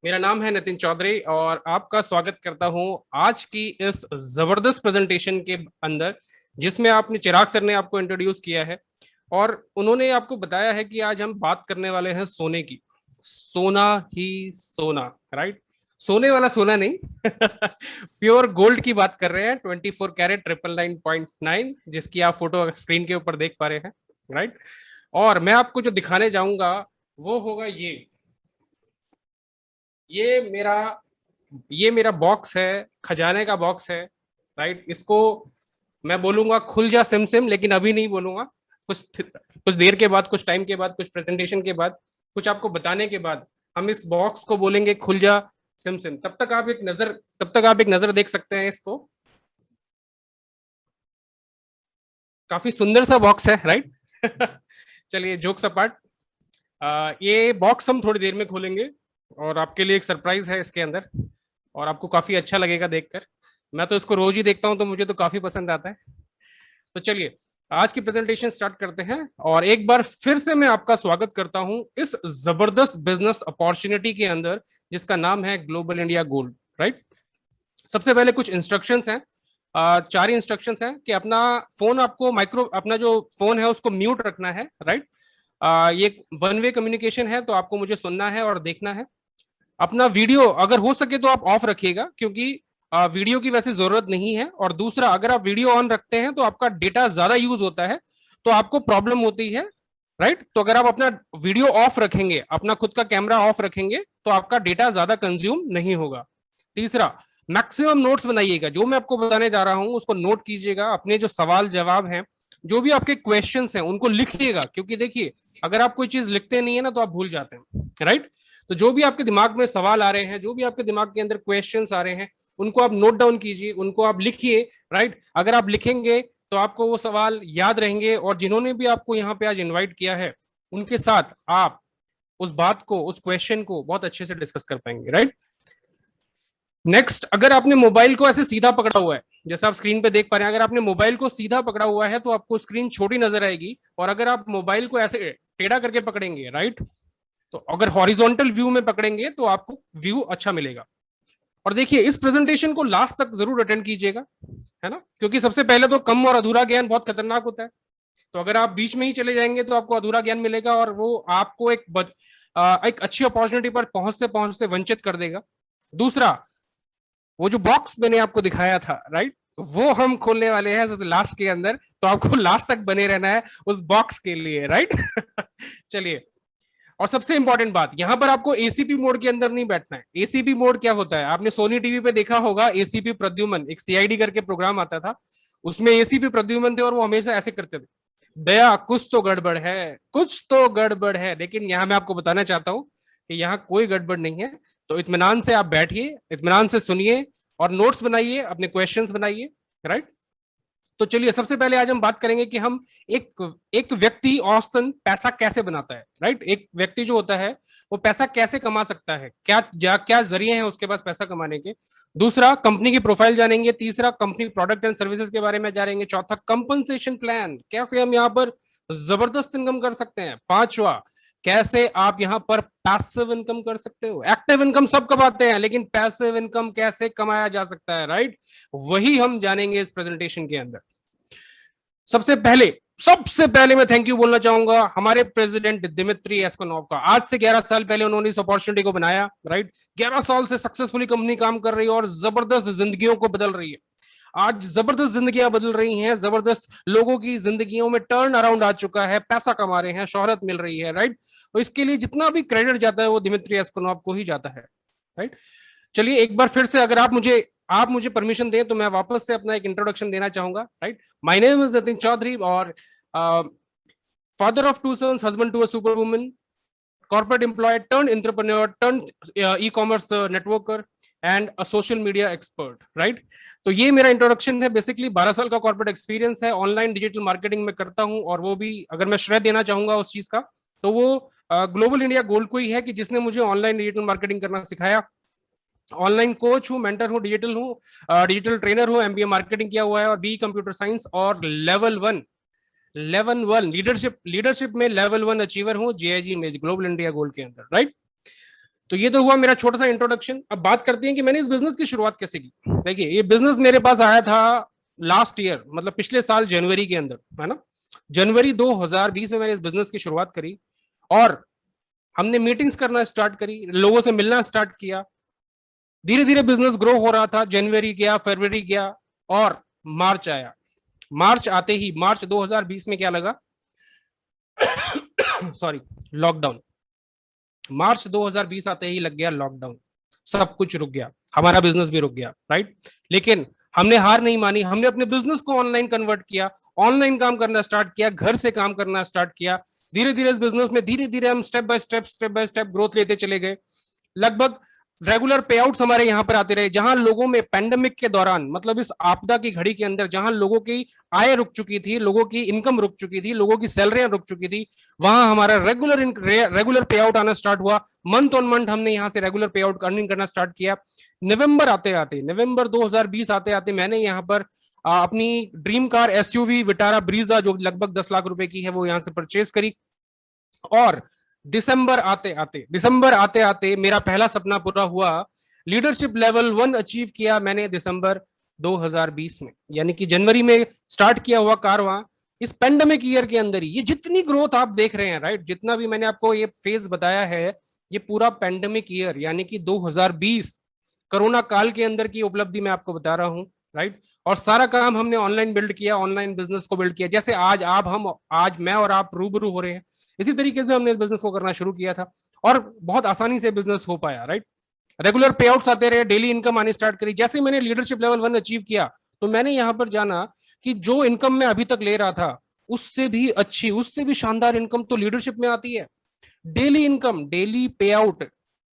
मेरा नाम है नितिन चौधरी और आपका स्वागत करता हूं आज की इस जबरदस्त प्रेजेंटेशन के अंदर, जिसमें आपने चिराग सर ने आपको इंट्रोड्यूस किया है और उन्होंने आपको बताया है कि आज हम बात करने वाले हैं सोने की। सोना ही सोना, राइट? सोने वाला सोना नहीं प्योर गोल्ड की बात कर रहे हैं। 24 कैरेट 999.9, जिसकी आप फोटो स्क्रीन के ऊपर देख पा रहे हैं, राइट? और मैं आपको जो दिखाने जाऊंगा वो होगा ये मेरा ये मेरा बॉक्स है, खजाने का बॉक्स है, राइट? इसको मैं बोलूंगा खुल जा सिम सिम, लेकिन अभी नहीं बोलूंगा। कुछ देर के बाद, कुछ टाइम के बाद, कुछ प्रेजेंटेशन के बाद, कुछ आपको बताने के बाद हम इस बॉक्स को बोलेंगे खुल जा सिम सिम। तब तक आप एक नजर देख सकते हैं इसको। काफी सुंदर सा बॉक्स है, राइट? चलिए, जोक्स अपार्ट, ये बॉक्स हम थोड़ी देर में खोलेंगे और आपके लिए एक सरप्राइज है इसके अंदर, और आपको काफी अच्छा लगेगा देखकर। मैं तो इसको रोज ही देखता हूं, तो मुझे तो काफी पसंद आता है। तो चलिए, आज की प्रेजेंटेशन स्टार्ट करते हैं और एक बार फिर से मैं आपका स्वागत करता हूं इस जबरदस्त बिजनेस अपॉर्चुनिटी के अंदर, जिसका नाम है ग्लोबल इंडिया गोल्ड, राइट? सबसे पहले कुछ इंस्ट्रक्शंस हैं। चार इंस्ट्रक्शंस हैं कि अपना जो फोन है उसको म्यूट रखना है, राइट? ये वन वे कम्युनिकेशन है, तो आपको मुझे सुनना है और देखना है। अपना वीडियो अगर हो सके तो आप ऑफ रखिएगा, क्योंकि वीडियो की वैसे जरूरत नहीं है। और दूसरा, अगर आप वीडियो ऑन रखते हैं तो आपका डेटा ज्यादा यूज होता है, तो आपको प्रॉब्लम होती है, राइट? तो अगर आप अपना वीडियो ऑफ रखेंगे, अपना खुद का कैमरा ऑफ रखेंगे, तो आपका डेटा ज्यादा कंज्यूम नहीं होगा। तीसरा, मैक्सिमम नोट्स बनाइएगा। जो मैं आपको बताने जा रहा हूं उसको नोट कीजिएगा। अपने जो सवाल जवाब हैं, जो भी आपके क्वेश्चंस हैं, उनको लिखिएगा, क्योंकि देखिए, अगर आप कोई चीज लिखते नहीं है ना, तो आप भूल जाते हैं, राइट? तो जो भी आपके दिमाग में सवाल आ रहे हैं, जो भी आपके दिमाग के अंदर क्वेश्चंस आ रहे हैं, उनको आप नोट डाउन कीजिए, उनको आप लिखिए, राइट? अगर आप लिखेंगे तो आपको वो सवाल याद रहेंगे, और जिन्होंने भी आपको यहाँ पे आज इन्वाइट किया है, उनके साथ आप उस बात को, उस क्वेश्चन को बहुत अच्छे से डिस्कस कर पाएंगे, राइट? नेक्स्ट, अगर आपने मोबाइल को ऐसे सीधा पकड़ा हुआ है, जैसे आप स्क्रीन पे देख पा रहे हैं, अगर आपने मोबाइल को सीधा पकड़ा हुआ है तो आपको स्क्रीन छोटी नजर आएगी, और अगर आप मोबाइल को ऐसे टेढ़ा करके पकड़ेंगे, राइट, तो अगर हॉरिजॉन्टल व्यू में पकड़ेंगे तो आपको व्यू अच्छा मिलेगा। और देखिए, इस प्रेजेंटेशन को लास्ट तक जरूर अटेंड कीजिएगा, है ना? क्योंकि सबसे पहले तो कम और अधूरा ज्ञान बहुत खतरनाक होता है। तो अगर आप बीच में ही चले जाएंगे तो आपको अधूरा ज्ञान मिलेगा, और वो आपको एक अच्छी अपॉर्चुनिटी पर पहुंचते पहुंचते वंचित कर देगा। दूसरा, वो जो बॉक्स मैंने आपको दिखाया था, राइट, वो हम खोलने वाले हैं लास्ट के अंदर, तो आपको लास्ट तक बने रहना है उस बॉक्स के लिए, राइट? चलिए, और सबसे इंपॉर्टेंट बात, यहां पर आपको एसीपी मोड के अंदर नहीं बैठना है। एसीपी मोड क्या होता है? आपने सोनी टीवी पे देखा होगा, एसीपी प्रद्युमन, एक सीआईडी करके प्रोग्राम आता था, उसमें एसीपी प्रद्युमन थे और वो हमेशा ऐसे करते थे, दया कुछ तो गड़बड़ है, कुछ तो गड़बड़ है। लेकिन यहां मैं आपको बताना चाहता हूं कि यहाँ कोई गड़बड़ नहीं है। तो इत्मीनान से आप बैठिए, इत्मीनान से सुनिए और नोट्स बनाइए, अपने क्वेश्चंस बनाइए, राइट? तो चलिए, सबसे पहले आज हम बात करेंगे कि हम एक व्यक्ति औसतन पैसा कैसे बनाता है, राइट? एक व्यक्ति जो होता है वो पैसा कैसे कमा सकता है, क्या जरिए हैं उसके पास पैसा कमाने के। दूसरा, कंपनी की प्रोफाइल जानेंगे। तीसरा, कंपनी प्रोडक्ट एंड सर्विसेज के बारे में जानेंगे। चौथा, कंपनसेशन प्लान, कैसे हम यहाँ पर जबरदस्त इनकम कर सकते हैं। पांचवा, कैसे आप यहाँ पर पैसिव इनकम कर सकते हो। एक्टिव इनकम सब कमाते हैं, लेकिन पैसिव इनकम कैसे कमाया जा सकता है, राइट? वही हम जानेंगे इस प्रेजेंटेशन के अंदर। सबसे पहले मैं थैंक यू बोलना चाहूंगा हमारे प्रेसिडेंट दिमित्री एस्कोनोव का। आज से 11 साल पहले उन्होंने इस अपॉर्चुनिटी को बनाया, राइट? 11 साल से सक्सेसफुली कंपनी काम कर रही है और जबरदस्त जिंदगियों को बदल रही है। आज जबरदस्त जिंदगियां बदल रही हैं, जबरदस्त लोगों की जिंदगियों में टर्न अराउंड आ चुका है, पैसा कमा रहे हैं, शोहरत मिल रही है, राइट? तो इसके लिए जितना भी क्रेडिट जाता है वो दिमित्री एस्कोनोव को ही जाता है, राइट? चलिए, एक बार फिर से अगर आप मुझे परमिशन दें तो मैं वापस से अपना एक इंट्रोडक्शन देना चाहूंगा, right? My name is Nitin Chaudhary, और father of two sons, husband to a super woman, corporate employee turn entrepreneur turn e commerce networker and a social media expert, right? तो ये मेरा इंट्रोडक्शन है। बेसिकली 12 साल का कॉर्पोरेट एक्सपीरियंस है, online digital marketing में करता हूं, और वो भी अगर मैं श्रेय देना चाहूंगा उस चीज का, तो वो ग्लोबल इंडिया गोल्ड को ही है, कि जिसने मुझे ऑनलाइन डिजिटल मार्केटिंग करना सिखाया। ऑनलाइन कोच हूँ, मेंटर हूँ, डिजिटल ट्रेनर हूँ, एमबीए मार्केटिंग किया हुआ है, और बी कंप्यूटर साइंस, और लेवल वन लीडरशिप में लेवल 1 अचीवर हूँ जेआईजी में, ग्लोबल इंडिया गोल्ड के अंदर, राइट? तो ये तो हुआ मेरा छोटा सा इंट्रोडक्शन। अब बात करते हैं कि मैंने इस बिजनेस की शुरुआत कैसे की। देखिए, ये बिजनेस मेरे पास आया था लास्ट ईयर, मतलब पिछले साल जनवरी के अंदर, है ना। जनवरी 2020 में मैंने इस बिजनेस की शुरुआत करी और हमने मीटिंग्स करना स्टार्ट करी, लोगों से मिलना स्टार्ट किया। धीरे धीरे बिजनेस ग्रो हो रहा था। जनवरी गया, फरवरी गया और मार्च आया। मार्च आते ही, मार्च 2020 में क्या लगा सॉरी, लॉकडाउन। मार्च 2020 आते ही लग गया लॉकडाउन, सब कुछ रुक गया, हमारा बिजनेस भी रुक गया, राइट। लेकिन हमने हार नहीं मानी, हमने अपने बिजनेस को ऑनलाइन कन्वर्ट किया, ऑनलाइन काम करना स्टार्ट किया, घर से काम करना स्टार्ट किया। धीरे धीरे इस बिजनेस में धीरे धीरे हम स्टेप बाय स्टेप ग्रोथ लेते चले गए। लगभग रेगुलर पे आउट्स हमारे यहाँ पर आते रहे। जहां लोगों में पेंडेमिक के दौरान, मतलब इस आपदा की घड़ी के अंदर, जहां लोगों की आय रुक चुकी थी, लोगों की इनकम रुक चुकी थी, लोगों की सैलरियां रुक चुकी थी, वहां हमारा रेगुलर पे आउट आना स्टार्ट हुआ। मंथ ऑन मंथ हमने यहाँ से रेगुलर पे आउट अर्निंग करना स्टार्ट किया। नवंबर 2020 आते आते मैंने यहाँ पर अपनी dream car SUV Vitara Brezza, जो लगभग 10 लाख रुपए की है, वो यहाँ से परचेज करी। और दिसंबर आते आते मेरा पहला सपना पूरा हुआ। लीडरशिप लेवल 1 अचीव किया मैंने दिसंबर 2020 में, यानी कि जनवरी में स्टार्ट किया हुआ कारवां इस पेंडेमिक ईयर के अंदर ही, ये जितनी ग्रोथ आप देख रहे हैं, राइट, जितना भी मैंने आपको ये फेज बताया है, ये पूरा पेंडेमिक ईयर यानी कि 2020 कोरोना काल के अंदर की उपलब्धि मैं आपको बता रहा हूं, राइट। और सारा काम हमने ऑनलाइन बिल्ड किया, ऑनलाइन बिजनेस को बिल्ड किया। जैसे आज मैं और आप रूबरू हो रहे हैं, इसी तरीके से हमने इस बिजनेस को करना शुरू किया था और बहुत आसानी से बिजनेस हो पाया, राइट। रेगुलर पे आउट्स आते रहे, डेली इनकम आनी स्टार्ट करी। जैसे मैंने लीडरशिप लेवल 1 अचीव किया, तो मैंने यहां पर जाना कि जो इनकम मैं अभी तक ले रहा था, उससे भी अच्छी, उससे भी शानदार इनकम तो लीडरशिप में आती है। डेली इनकम, डेली पे आउट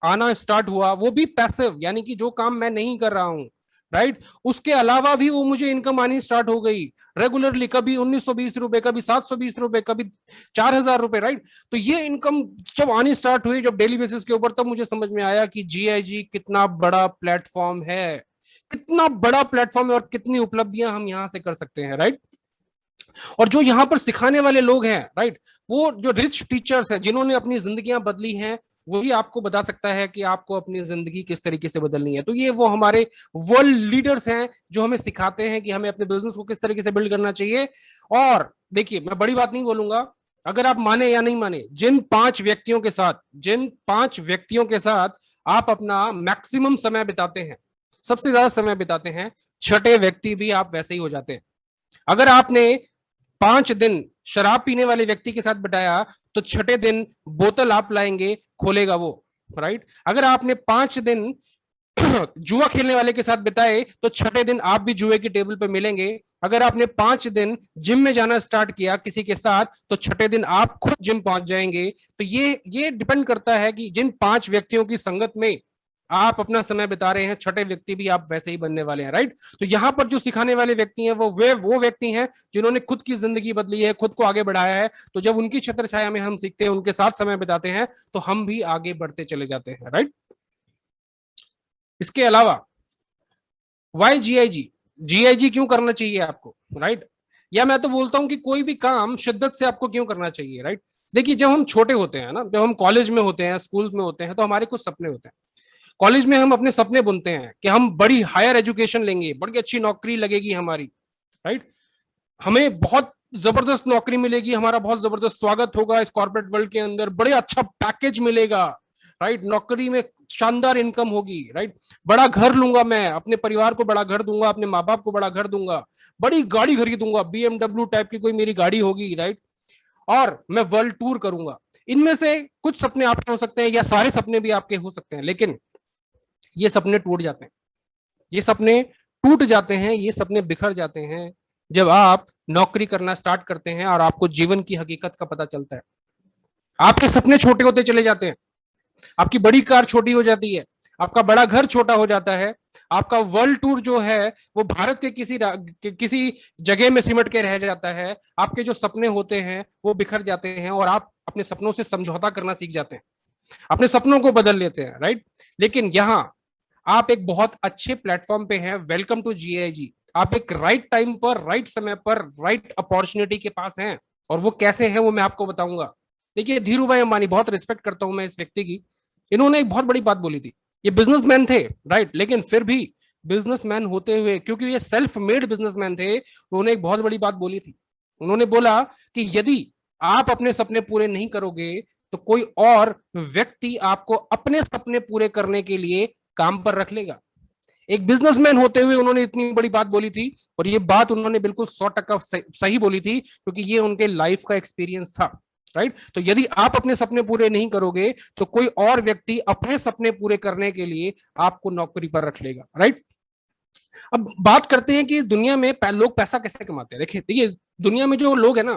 आना स्टार्ट हुआ, वो भी पैसिव, यानी कि जो काम मैं नहीं कर रहा हूं, राइट, उसके अलावा भी वो मुझे इनकम आनी स्टार्ट हो गई रेगुलरली। कभी 1920 रुपए, कभी 720 रुपए, कभी 4000 रुपए, राइट। तो ये इनकम जब आनी स्टार्ट हुई, जब डेली बेसिस के ऊपर, तब मुझे समझ में आया कि जीआईजी कितना बड़ा प्लेटफॉर्म है, कितना बड़ा प्लेटफॉर्म है और कितनी उपलब्धियां हम यहां से कर सकते हैं, राइट। और जो यहाँ पर सिखाने वाले लोग हैं, राइट, वो जो रिच टीचर्स हैं, जिन्होंने अपनी जिंदगियां बदली हैं, वही आपको बता सकता है कि आपको अपनी जिंदगी किस तरीके से बदलनी है। तो ये वो हमारे वर्ल्ड लीडर्स हैं जो हमें सिखाते हैं कि हमें अपने बिजनेस को किस तरीके से बिल्ड करना चाहिए। और देखिए, मैं बड़ी बात नहीं बोलूंगा, अगर आप माने या नहीं माने, जिन पांच व्यक्तियों के साथ आप अपना मैक्सिमम समय बिताते हैं, सबसे ज्यादा समय बिताते हैं, छठे व्यक्ति भी आप वैसे ही हो जाते हैं। अगर आपने 5 दिन शराब पीने वाले व्यक्ति के साथ बिताया, तो छठे दिन बोतल आप लाएंगे, खोलेगा वो, राइट। अगर आपने 5 दिन जुआ खेलने वाले के साथ बिताए, तो छठे दिन आप भी जुए की टेबल पे मिलेंगे। अगर आपने 5 दिन जिम में जाना स्टार्ट किया किसी के साथ, तो छठे दिन आप खुद जिम पहुंच जाएंगे। तो ये डिपेंड करता है कि जिन 5 व्यक्तियों की संगत में आप अपना समय बिता रहे हैं, छठे व्यक्ति भी आप वैसे ही बनने वाले हैं, राइट। तो यहां पर जो सिखाने वाले व्यक्ति हैं, वो व्यक्ति हैं जिन्होंने खुद की जिंदगी बदली है, खुद को आगे बढ़ाया है। तो जब उनकी छत्र छाया में हम सीखते हैं, उनके साथ समय बिताते हैं, तो हम भी आगे बढ़ते चले जाते हैं, राइट। इसके अलावा वाई जीआईजी क्यों करना चाहिए आपको, राइट। या मैं तो बोलता हूं कि कोई भी काम शिद्दत से आपको क्यों करना चाहिए, राइट। देखिए, जब हम छोटे होते हैं ना, जब हम कॉलेज में होते हैं, स्कूल में होते हैं, तो हमारे कुछ सपने होते हैं। कॉलेज में हम अपने सपने बुनते हैं कि हम बड़ी हायर एजुकेशन लेंगे, बड़ी अच्छी नौकरी लगेगी हमारी, राइट। हमें बहुत जबरदस्त नौकरी मिलेगी, हमारा बहुत जबरदस्त स्वागत होगा इस कॉर्पोरेट वर्ल्ड के अंदर, बड़े अच्छा पैकेज मिलेगा, राइट। नौकरी में शानदार इनकम होगी, राइट। बड़ा घर लूंगा, मैं अपने परिवार को बड़ा घर दूंगा, अपने माँ बाप को बड़ा घर दूंगा, बड़ी गाड़ी खरीदूंगा, बीएमडब्ल्यू टाइप की कोई मेरी गाड़ी होगी, राइट। और मैं वर्ल्ड टूर करूंगा। इनमें से कुछ सपने आपके हो सकते हैं या सारे सपने भी आपके हो सकते हैं, लेकिन ये सपने टूट जाते हैं, ये सपने टूट जाते हैं, ये सपने बिखर जाते हैं जब आप नौकरी करना स्टार्ट करते हैं और आपको जीवन की हकीकत का पता चलता है। आपके सपने छोटे होते चले जाते हैं, आपकी बड़ी कार छोटी हो जाती है, आपका बड़ा घर छोटा हो जाता है, आपका वर्ल्ड टूर जो है वो भारत के किसी जगह में सिमट के रह जाता है। आपके जो सपने होते हैं वो बिखर जाते हैं और आप अपने सपनों से समझौता करना सीख जाते हैं, अपने सपनों को बदल लेते हैं, राइट। लेकिन यहां आप एक बहुत अच्छे प्लेटफॉर्म पे हैं। Welcome to GIG. आप एक राइट टाइम पर, राइट समय पर, राइट अपॉर्चुनिटी के पास हैं। और वो कैसे है वो मैं आपको बताऊंगा। देखिए, धीरू भाई अंबानी, बहुत रिस्पेक्ट करता हूं मैं इस व्यक्ति की, इन्होंने एक बहुत बड़ी बात बोली थी। ये बिजनेसमैन थे, राइट, लेकिन फिर भी बिजनेसमैन होते हुए, क्योंकि ये सेल्फ मेड बिजनेसमैन थे, उन्होंने एक बहुत बड़ी बात बोली थी। उन्होंने बोला कि यदि आप अपने सपने पूरे नहीं करोगे तो कोई और व्यक्ति आपको अपने सपने पूरे करने के लिए काम पर रख लेगा। एक बिजनेसमैन होते हुए उन्होंने इतनी बड़ी बात बोली थी, और ये बात उन्होंने बिल्कुल 100% सही बोली थी, क्योंकि ये उनके लाइफ का एक्सपीरियंस था, राइट। तो यदि आप अपने सपने पूरे नहीं करोगे तो कोई और व्यक्ति अपने सपने पूरे करने के लिए आपको नौकरी पर रख लेगा, राइट। अब बात करते हैं कि दुनिया में लोग पैसा कैसे कमाते हैं। देखिए देखिए, दुनिया में जो लोग है ना,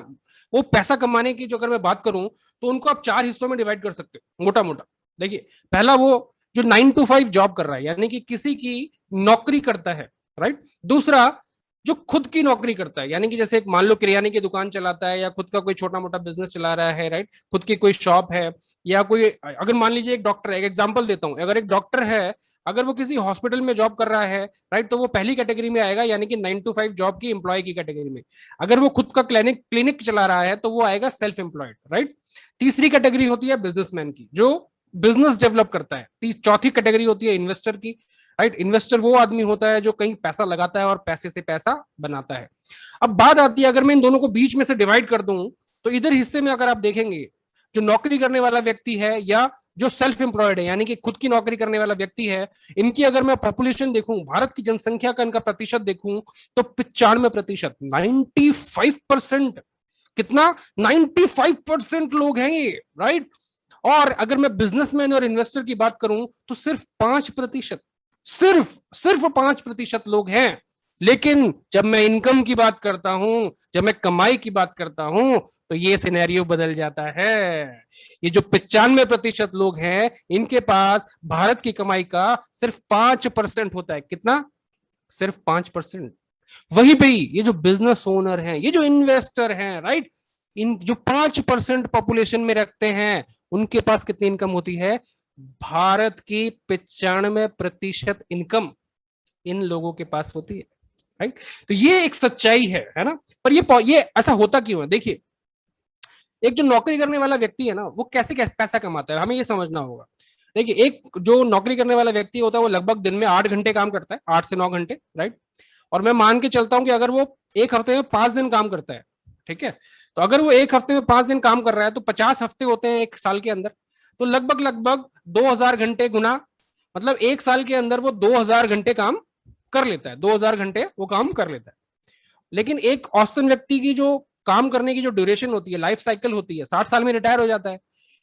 वो पैसा कमाने की जो अगर मैं बात करूं तो उनको आप 4 हिस्सों में डिवाइड कर सकते हो, मोटा मोटा। देखिए, पहला वो जो 9 to 5 जॉब कर रहा है, यानी कि किसी की नौकरी करता है, राइट। दूसरा, जो खुद की नौकरी करता है, यानी कि जैसे एक मान लो किराने की दुकान चलाता है, या खुद का कोई छोटा मोटा बिजनेस चला रहा है, राइट, खुद की कोई शॉप है, या कोई, अगर मान लीजिए एक डॉक्टर है, एक एग्जांपल देता हूं, अगर एक डॉक्टर है, अगर वो किसी हॉस्पिटल में जॉब कर रहा है, राइट, तो वो पहली कैटेगरी में आएगा, यानी कि 9 to 5 जॉब की एम्प्लॉय की कैटेगरी में। अगर वो खुद का क्लिनिक क्लिनिक चला रहा है तो वो आएगा सेल्फ एम्प्लॉयड, राइट। तीसरी कैटेगरी होती है बिजनेसमैन की, जो बिजनेस डेवलप करता है। चौथी कैटेगरी होती है इन्वेस्टर की, राइट। इन्वेस्टर वो आदमी होता है जो कहीं पैसा लगाता है और पैसे से पैसा बनाता है। अब बात आती है, अगर मैं इन दोनों को बीच में से डिवाइड कर दूं तो इधर हिस्से में अगर आप देखेंगे, जो नौकरी करने वाला व्यक्ति है या जो सेल्फ एम्प्लॉयड है, यानी कि खुद की नौकरी करने वाला व्यक्ति है, इनकी अगर मैं पॉपुलेशन देखूं, भारत की जनसंख्या का इनका प्रतिशत देखूं, तो 95%, 95%, कितना, 95% लोग हैं ये, राइट। और अगर मैं बिजनेसमैन और इन्वेस्टर की बात करूं तो सिर्फ 5%, सिर्फ सिर्फ 5% लोग हैं। लेकिन जब मैं इनकम की बात करता हूं, जब मैं कमाई की बात करता हूं, तो ये सिनेरियो बदल जाता है। ये जो 95% लोग हैं, इनके पास भारत की कमाई का सिर्फ 5% होता है। कितना? सिर्फ 5%। वहीं पे ही ये जो बिजनेस ओनर हैं, ये जो इन्वेस्टर हैं, राइट, इन जो 5% पॉपुलेशन में रखते हैं, उनके पास कितनी इनकम होती है? भारत की 95% इनकम इन लोगों के पास होती है, राइट। तो ये एक सच्चाई है ना। पर ये ऐसा होता क्यों है? देखिए, एक जो नौकरी करने वाला व्यक्ति है ना, वो कैसे पैसा कमाता है, हमें ये समझना होगा। देखिए, एक जो नौकरी करने वाला व्यक्ति होता है, वो लगभग दिन में 8 घंटे काम करता है, 8 से 9 घंटे, राइट। और मैं मान के चलता हूं कि अगर वो एक हफ्ते में 5 दिन काम करता है, ठीक है, तो अगर वो एक हफ्ते में 5 दिन काम कर रहा है तो 50 हफ्ते होते हैं एक साल के अंदर। तो लगभग लगभग 2000 घंटे गुना, मतलब एक साल के अंदर वो 2000 घंटे काम कर लेता है, 2000 घंटे वो काम कर लेता है। लेकिन एक औसतन व्यक्ति की जो काम करने की जो ड्यूरेशन होती है, लाइफ साइकिल होती है, 60 साल में रिटायर हो जाता है।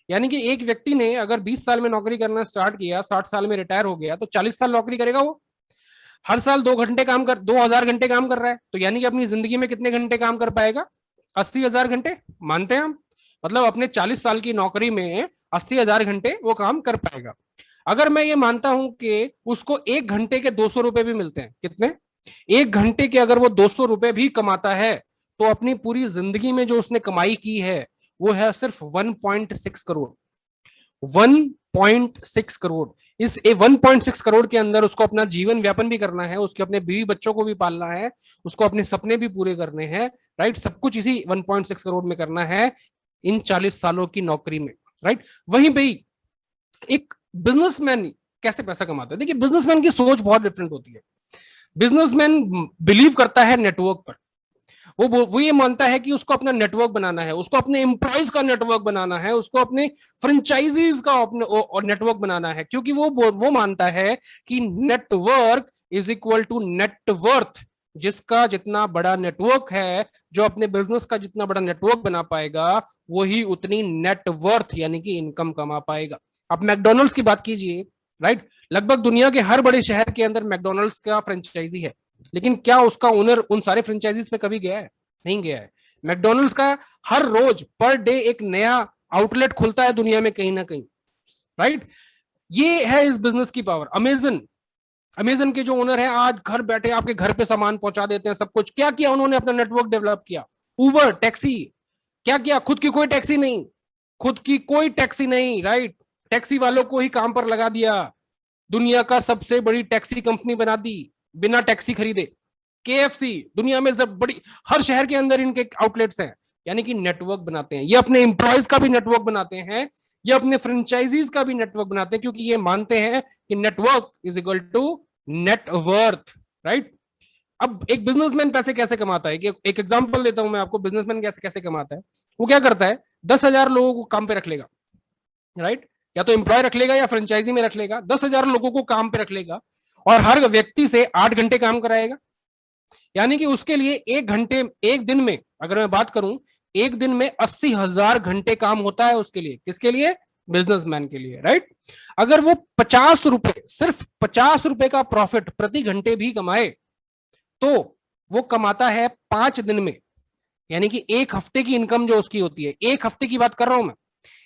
यानी कि एक व्यक्ति ने अगर 20 साल में नौकरी करना स्टार्ट किया, 60 साल में रिटायर हो गया, तो 40 साल नौकरी करेगा वो। हर साल 2000 घंटे काम कर रहा है, तो यानी कि अपनी जिंदगी में कितने घंटे काम कर पाएगा? 80,000 घंटे, मानते हैं हम। मतलब अपने 40 साल की नौकरी में 80,000 घंटे वो काम कर पाएगा। अगर मैं ये मानता हूं कि उसको 1 घंटे के 200 रुपए भी मिलते हैं, कितने? 1 घंटे के अगर वो 200 रुपए भी कमाता है, तो अपनी पूरी जिंदगी में जो उसने कमाई की है वो है सिर्फ 1.6 करोड़। 1.6 करोड़। इस 1.6 करोड़ के अंदर उसको अपना जीवन व्यापन भी करना है, उसके अपने बीवी बच्चों को भी पालना है, उसको अपने सपने भी पूरे करने हैं, राइट। सब कुछ इसी 1.6 करोड़ में करना है, इन 40 सालों की नौकरी में, राइट। वहीं पे एक बिजनेसमैन कैसे पैसा कमाता है? देखिए, बिजनेसमैन की सोच बहुत डिफरेंट होती है। बिजनेसमैन बिलीव करता है नेटवर्क पर। वो ये मानता है कि उसको अपना नेटवर्क बनाना है, उसको अपने एम्प्लॉयज का नेटवर्क बनाना है, उसको अपने फ्रेंचाइजीज का अपने नेटवर्क बनाना है, क्योंकि वो मानता है कि network is equal to net worth. जिसका जितना बड़ा नेटवर्क है, जो अपने बिजनेस का जितना बड़ा नेटवर्क बना पाएगा, वही उतनी नेटवर्थ यानी कि इनकम कमा पाएगा। आप मैकडोनल्ड्स की बात कीजिए, राइट। लगभग दुनिया के हर बड़े शहर के अंदर मैकडोनल्ड्स का फ्रेंचाइजी है, लेकिन क्या उसका ओनर उन सारे फ्रेंचाइजीज पे कभी गया है? नहीं गया है। मैकडोनल्ड्स का हर रोज पर डे एक नया आउटलेट खुलता है दुनिया में कहीं ना कहीं, राइट। ये है इस बिजनेस की पावर। अमेजन, अमेजन के जो ओनर है, आज घर बैठे आपके घर पे सामान पहुंचा देते हैं, सब कुछ। क्या किया उन्होंने? अपना नेटवर्क डेवलप किया। उबर, टैक्सी, क्या किया? खुद की कोई टैक्सी नहीं, खुद की कोई टैक्सी नहीं, राइट। टैक्सी वालों को ही काम पर लगा दिया, दुनिया का सबसे बड़ी टैक्सी कंपनी बना दी बिना टैक्सी खरीदे। केएफसी, दुनिया में सब बड़ी, हर शहर के अंदर इनके आउटलेट्स हैं, यानी कि नेटवर्क बनाते हैं। ये अपने एम्प्लॉयज का भी नेटवर्क बनाते हैं ये अपने फ्रेंचाइजीज का भी नेटवर्क बनाते हैं, क्योंकि ये मानते हैं कि network is equal to net worth, right. अब एक बिजनेसमैन पैसे कैसे कमाता है, कि एक एग्जांपल देता हूं मैं आपको, बिजनेसमैन कैसे कैसे कमाता है। वो क्या करता है, 10,000 लोगों को काम पे रख लेगा, राइट। या तो एम्प्लॉय रख लेगा या फ्रेंचाइजी में रख लेगा, 10,000 लोगों को काम पे रख लेगा और हर व्यक्ति से 8 घंटे काम कराएगा। यानी कि उसके लिए 1 घंटे, एक दिन में अगर मैं बात करूं, एक दिन में 80,000 घंटे काम होता है उसके लिए। किसके लिए? बिजनेसमैन के लिए, राइट। अगर वो 50 रुपए, सिर्फ 50 रुपए का प्रॉफिट प्रति घंटे भी कमाए, तो वो कमाता है 5 दिन में, यानी कि एक हफ्ते की इनकम जो उसकी होती है, एक हफ्ते की बात कर रहा हूं मैं,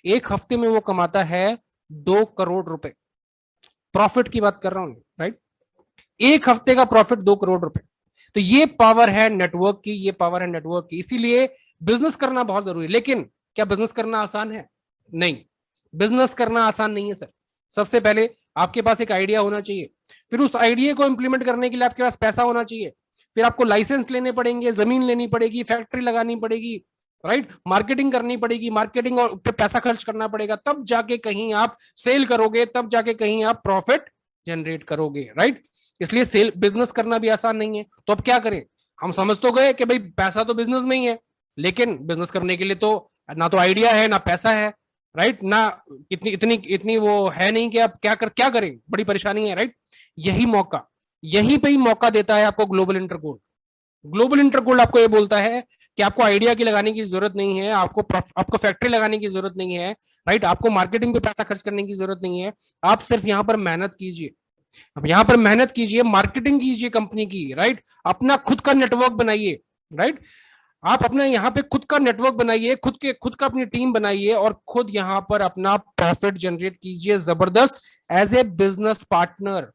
एक हफ्ते में वो कमाता है 2 करोड़ रुपए। प्रॉफिट की बात कर रहा हूं, राइट। एक हफ्ते का प्रॉफिट 2 करोड़ रुपए। तो ये पावर है नेटवर्क की, ये पावर है नेटवर्क की। इसीलिए बिजनेस करना बहुत जरूरी है। लेकिन क्या बिजनेस करना आसान है? नहीं, बिजनेस करना आसान नहीं है सर। सबसे पहले आपके पास एक आइडिया होना चाहिए, फिर उस आइडिया को इंप्लीमेंट करने के लिए आपके पास पैसा होना चाहिए, फिर आपको लाइसेंस लेने पड़ेंगे, जमीन लेनी पड़ेगी, फैक्ट्री लगानी पड़ेगी, राइट, मार्केटिंग करनी पड़ेगी, मार्केटिंग और पे पैसा खर्च करना पड़ेगा, तब जाके कहीं आप सेल करोगे, तब जाके कहीं आप प्रॉफिट जनरेट करोगे, राइट। इसलिए सेल बिजनेस करना भी आसान नहीं है। तो अब क्या करें? हम समझ तो गए कि भाई पैसा तो बिजनेस में ही है, लेकिन बिजनेस करने के लिए तो ना तो आइडिया है ना पैसा है, राइट, ना इतनी इतनी इतनी वो है नहीं कि आप क्या करें, बड़ी परेशानी है, राइट। यही मौका, यहीं पे ही मौका देता है आपको ग्लोबल इंटरगोल्ड। ग्लोबल इंटरगोल्ड आपको ये बोलता है कि आपको आइडिया की लगाने की जरूरत नहीं है, आपको फैक्ट्री लगाने की जरूरत नहीं है, राइट, आपको मार्केटिंग पे पैसा खर्च करने की जरूरत नहीं है। आप सिर्फ यहां पर मेहनत कीजिए, अब यहां पर मेहनत कीजिए, मार्केटिंग कीजिए कंपनी की, राइट, अपना खुद का नेटवर्क बनाइए, राइट। आप अपने यहाँ पे खुद का नेटवर्क बनाइए, खुद का अपनी टीम बनाइए और खुद यहाँ पर अपना प्रॉफिट जनरेट कीजिए जबरदस्त, एज ए बिजनेस पार्टनर।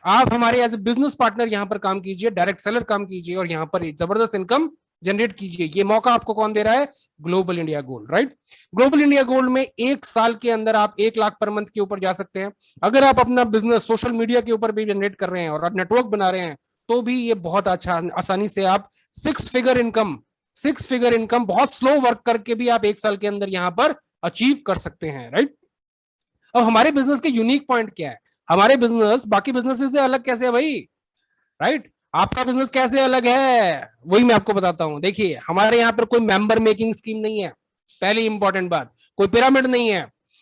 आप हमारे एज ए बिजनेस पार्टनर यहाँ पर काम कीजिए, डायरेक्ट सेलर काम कीजिए और यहाँ पर जबरदस्त इनकम जनरेट कीजिए। ये मौका आपको कौन दे रहा है? Global India gold, right. Global India gold में 1 साल के अंदर आप 1 लाख पर मंथ के ऊपर जा सकते हैं। अगर आप अपना बिजनेस सोशल मीडिया के ऊपर भी जनरेट कर रहे हैं और आप नेटवर्क बना रहे हैं, तो भी ये बहुत अच्छा आसानी से आप 6 फिगर इनकम, 6 फिगर इनकम बहुत स्लो वर्क करके भी आप 1 साल के अंदर यहां पर अचीव कर सकते हैं, राइट। अब हमारे बिजनेस के यूनिक पॉइंट क्या है? हमारे बिजनेस बाकी बिजनेस से अलग कैसे है भाई, राइट। आपका बिजनेस कैसे अलग है वही मैं आपको बताता हूं। देखिए, हमारे यहाँ पर कोई मेंबर मेकिंग स्कीम नहीं है, पहली इंपॉर्टेंट बात। कोई पिरामिड नहीं है,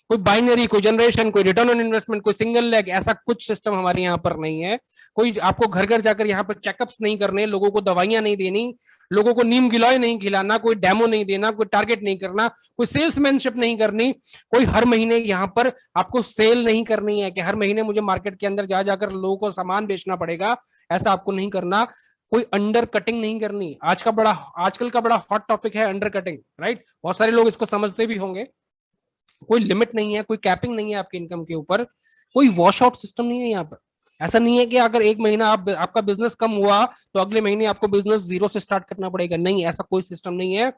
कोई बाइनरी, कोई जनरेशन, कोई रिटर्न ऑन इन्वेस्टमेंट, कोई सिंगल लेग, ऐसा कुछ सिस्टम हमारे यहाँ पर नहीं है। कोई आपको घर घर जाकर यहाँ पर चेकअप्स नहीं करने, लोगों को दवाइयां नहीं देनी, लोगों को नीम गिलोय नहीं खिलाना, कोई डेमो नहीं देना, कोई टारगेट नहीं करना, कोई सेल्समैनशिप नहीं करनी, कोई हर महीने यहाँ पर आपको सेल नहीं करनी है कि हर महीने मुझे मार्केट के अंदर जा जाकर लोगों को सामान बेचना पड़ेगा, ऐसा आपको नहीं करना। कोई अंडर कटिंग नहीं करनी। आजकल का बड़ा हॉट टॉपिक है अंडर कटिंग, राइट। बहुत सारे लोग इसको समझते भी होंगे। कोई लिमिट नहीं है, कोई कैपिंग नहीं है आपके इनकम के ऊपर, कोई वॉश आउट सिस्टम नहीं है यहाँ पर। ऐसा नहीं है कि अगर एक महीना आपका बिजनेस कम हुआ तो अगले महीने आपको बिजनेस जीरो से स्टार्ट करना पड़ेगा, नहीं, ऐसा कोई सिस्टम नहीं है।